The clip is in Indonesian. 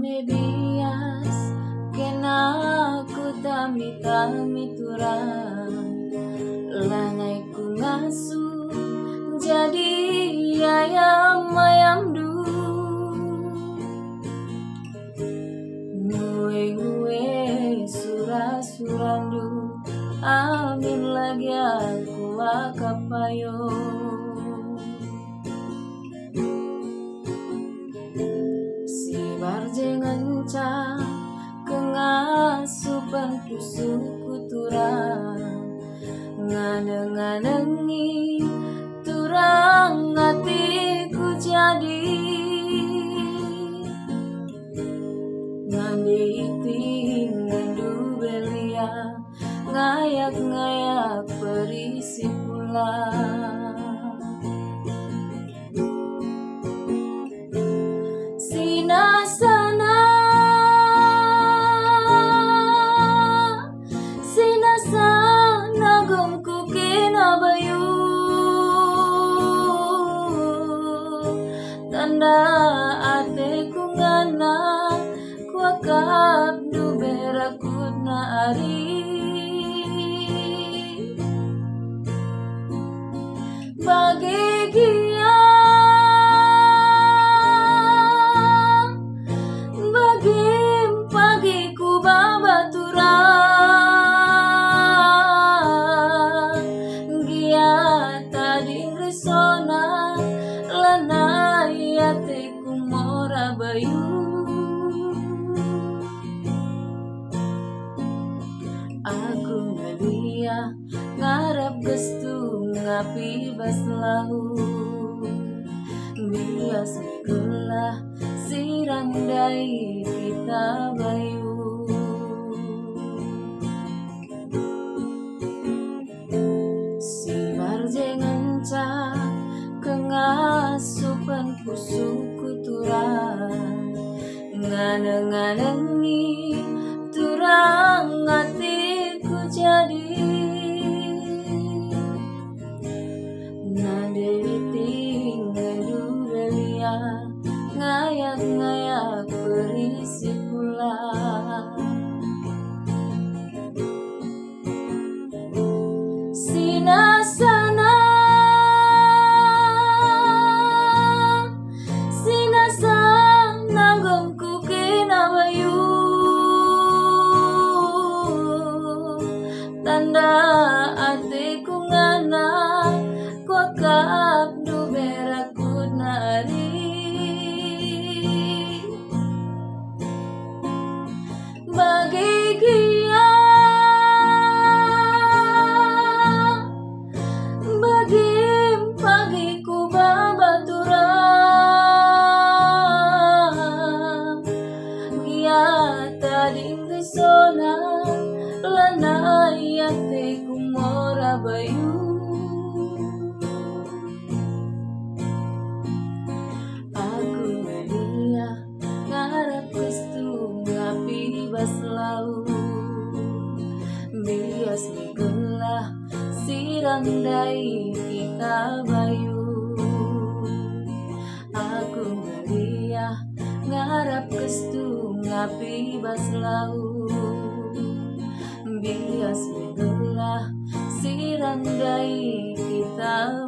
bias kena ku tami turang lanai ku ngasu jadi ayam du ngue surandu amin lagi aku akapayo jenganca kengasupan pusuku turang nganeng-nganengi turang hatiku jadi nganditi ngandu belia ngayak-ngayak berisi pula tanda ateku ngana kuakap du berakut na ari bagi giang bagi pagiku babaturang gia tadi resona lanai ateku mora bayu aku ngelia ngarep gestu ngapi bas lahu bias mikulah sirang dai kita bayu si barjenganca kengasupan pusuku turang nganeng-nganengi turang hatiku jadi nadewiting ngendu belia ngayak-ngayak berisi pula sinasana tanda ateku ngana kuakap du berakut nari bagi giang bagi pagiku babaturang gia tadi resona lanai ateku mora bayu aku ngelia ngarep gestu ngapi bas lau bias mikulah sirang dai kita bayu aku ngelia ngarep gestu ngapi bas lau bias mikulah sirang dai kita